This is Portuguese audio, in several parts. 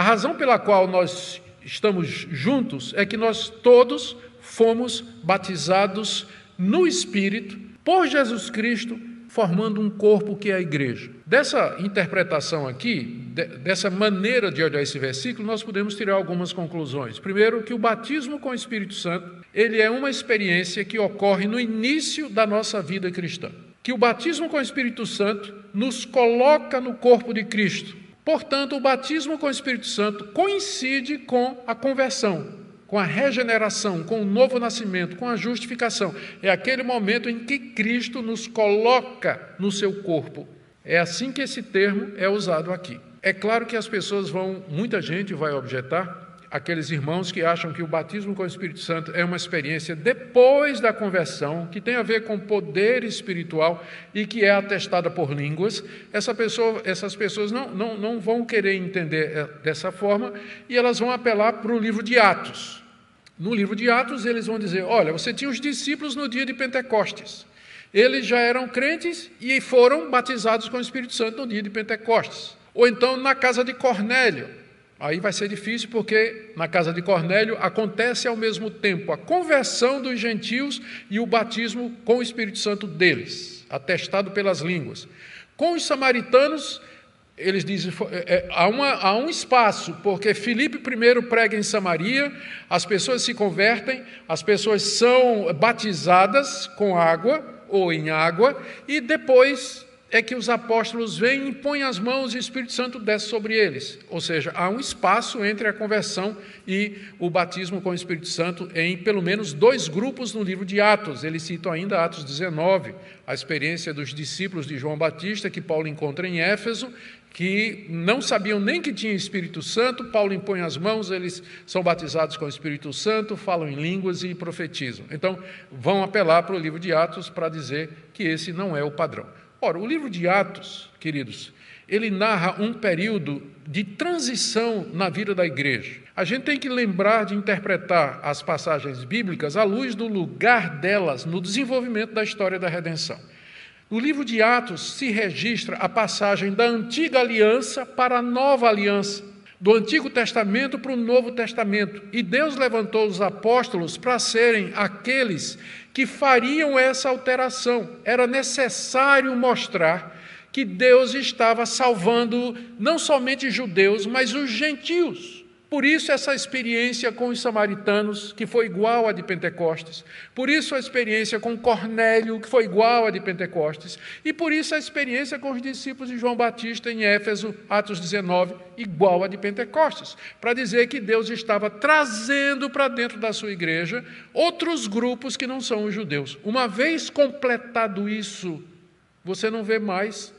A razão pela qual nós estamos juntos é que nós todos fomos batizados no Espírito por Jesus Cristo, formando um corpo que é a igreja. Dessa interpretação aqui, dessa maneira de olhar esse versículo, nós podemos tirar algumas conclusões. Primeiro, que o batismo com o Espírito Santo, ele é uma experiência que ocorre no início da nossa vida cristã. Que o batismo com o Espírito Santo nos coloca no corpo de Cristo. Portanto, o batismo com o Espírito Santo coincide com a conversão, com a regeneração, com o novo nascimento, com a justificação. É aquele momento em que Cristo nos coloca no seu corpo. É assim que esse termo é usado aqui. É claro que as pessoas muita gente vai objetar, aqueles irmãos que acham que o batismo com o Espírito Santo é uma experiência depois da conversão, que tem a ver com poder espiritual e que é atestada por línguas. Essas pessoas não vão querer entender dessa forma e elas vão apelar para o livro de Atos. No livro de Atos, eles vão dizer, olha, você tinha os discípulos no dia de Pentecostes. Eles já eram crentes e foram batizados com o Espírito Santo no dia de Pentecostes. Ou então na casa de Cornélio. Aí vai ser difícil porque na casa de Cornélio acontece ao mesmo tempo a conversão dos gentios e o batismo com o Espírito Santo deles, atestado pelas línguas. Com os samaritanos, eles dizem, há um espaço, porque Filipe primeiro prega em Samaria, as pessoas se convertem, as pessoas são batizadas com água ou em água, e depois é que os apóstolos vêm e põem as mãos e o Espírito Santo desce sobre eles. Ou seja, há um espaço entre a conversão e o batismo com o Espírito Santo em pelo menos 2 grupos no livro de Atos. Eles citam ainda Atos 19, a experiência dos discípulos de João Batista, que Paulo encontra em Éfeso, que não sabiam nem que tinha Espírito Santo. Paulo impõe as mãos, eles são batizados com o Espírito Santo, falam em línguas e profetizam. Então, vão apelar para o livro de Atos para dizer que esse não é o padrão. Ora, o livro de Atos, queridos, ele narra um período de transição na vida da igreja. A gente tem que lembrar de interpretar as passagens bíblicas à luz do lugar delas no desenvolvimento da história da redenção. No livro de Atos se registra a passagem da antiga aliança para a nova aliança, do Antigo Testamento para o Novo Testamento. E Deus levantou os apóstolos para serem aqueles que fariam essa alteração. Era necessário mostrar que Deus estava salvando não somente judeus, mas os gentios. Por isso essa experiência com os samaritanos, que foi igual à de Pentecostes. Por isso a experiência com Cornélio, que foi igual à de Pentecostes. E por isso a experiência com os discípulos de João Batista em Éfeso, Atos 19, igual à de Pentecostes. Para dizer que Deus estava trazendo para dentro da sua igreja outros grupos que não são os judeus. Uma vez completado isso, você não vê mais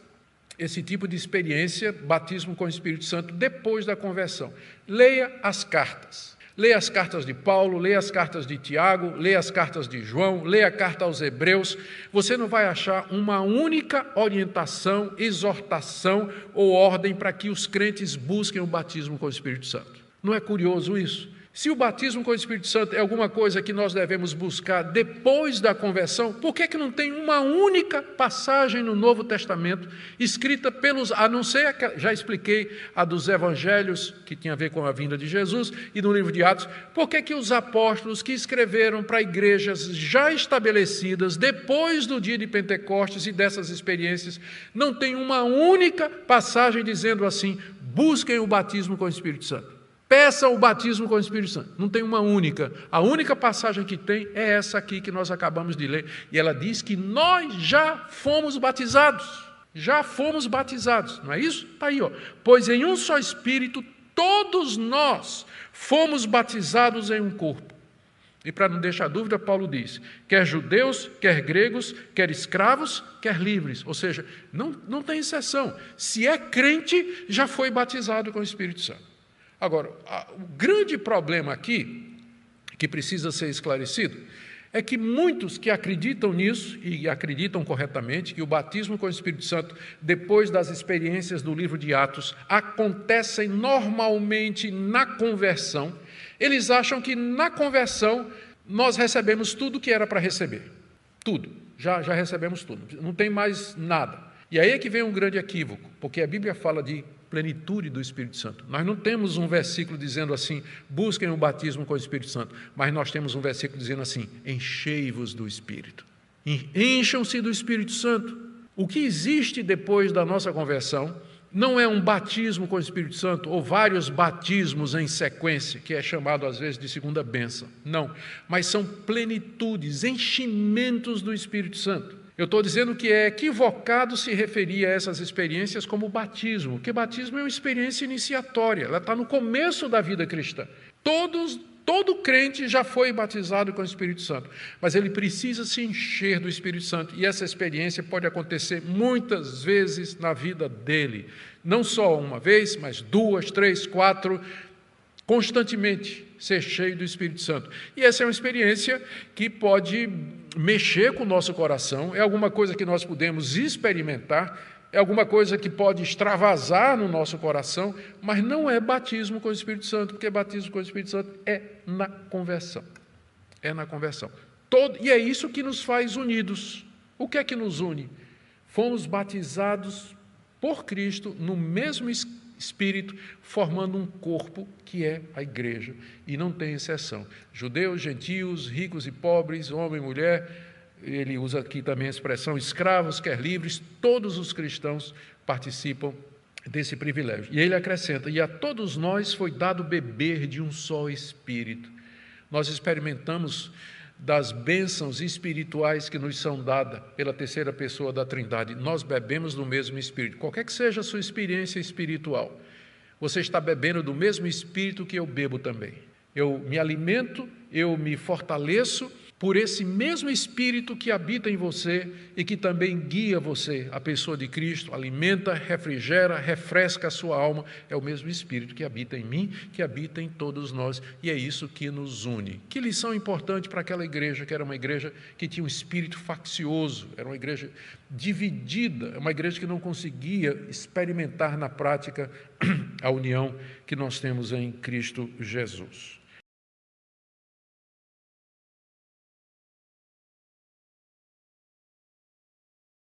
esse tipo de experiência, batismo com o Espírito Santo, depois da conversão. Leia as cartas. Leia as cartas de Paulo, leia as cartas de Tiago, leia as cartas de João, leia a carta aos Hebreus. Você não vai achar uma única orientação, exortação ou ordem para que os crentes busquem o batismo com o Espírito Santo. Não é curioso isso? Se o batismo com o Espírito Santo é alguma coisa que nós devemos buscar depois da conversão, por que não tem uma única passagem no Novo Testamento escrita a não ser, já expliquei, a dos evangelhos, que tinha a ver com a vinda de Jesus, e no livro de Atos, por que os apóstolos que escreveram para igrejas já estabelecidas, depois do dia de Pentecostes e dessas experiências, não tem uma única passagem dizendo assim, busquem o batismo com o Espírito Santo? Peçam o batismo com o Espírito Santo. Não tem uma única. A única passagem que tem é essa aqui que nós acabamos de ler. E ela diz que nós já fomos batizados. Já fomos batizados. Não é isso? Está aí, ó. Pois em um só Espírito, todos nós fomos batizados em um corpo. E para não deixar dúvida, Paulo diz, quer judeus, quer gregos, quer escravos, quer livres. Ou seja, não tem exceção. Se é crente, já foi batizado com o Espírito Santo. Agora, o grande problema aqui, que precisa ser esclarecido, é que muitos que acreditam nisso, e acreditam corretamente, que o batismo com o Espírito Santo, depois das experiências do livro de Atos, acontecem normalmente na conversão, eles acham que na conversão nós recebemos tudo que era para receber. Tudo. Já recebemos tudo. Não tem mais nada. E aí é que vem um grande equívoco, porque a Bíblia fala de plenitude do Espírito Santo. Nós não temos um versículo dizendo assim, busquem o batismo com o Espírito Santo, mas nós temos um versículo dizendo assim, enchei-vos do Espírito. Encham-se do Espírito Santo. O que existe depois da nossa conversão não é um batismo com o Espírito Santo ou vários batismos em sequência, que é chamado às vezes de segunda bênção. Não, mas são plenitudes, enchimentos do Espírito Santo. Eu estou dizendo que é equivocado se referir a essas experiências como batismo, porque batismo é uma experiência iniciatória, ela está no começo da vida cristã. Todo crente já foi batizado com o Espírito Santo, mas ele precisa se encher do Espírito Santo, e essa experiência pode acontecer muitas vezes na vida dele, não só uma vez, mas 2, 3, 4, constantemente ser cheio do Espírito Santo. E essa é uma experiência que pode mexer com o nosso coração, é alguma coisa que nós podemos experimentar, é alguma coisa que pode extravasar no nosso coração, mas não é batismo com o Espírito Santo, porque batismo com o Espírito Santo é na conversão. É na conversão. E é isso que nos faz unidos. O que é que nos une? Fomos batizados por Cristo no mesmo Espírito, formando um corpo que é a igreja. E não tem exceção. Judeus, gentios, ricos e pobres, homem e mulher. Ele usa aqui também a expressão escravos, quer livres, todos os cristãos participam desse privilégio. E ele acrescenta, e a todos nós foi dado beber de um só Espírito. Nós experimentamos das bênçãos espirituais que nos são dadas pela terceira pessoa da Trindade. Nós bebemos do mesmo Espírito. Qualquer que seja a sua experiência espiritual, você está bebendo do mesmo Espírito que eu bebo também. Eu me alimento, eu me fortaleço por esse mesmo Espírito que habita em você e que também guia você, a pessoa de Cristo, alimenta, refrigera, refresca a sua alma. É o mesmo Espírito que habita em mim, que habita em todos nós, e é isso que nos une. Que lição importante para aquela igreja, que era uma igreja que tinha um espírito faccioso, era uma igreja dividida, uma igreja que não conseguia experimentar na prática a união que nós temos em Cristo Jesus.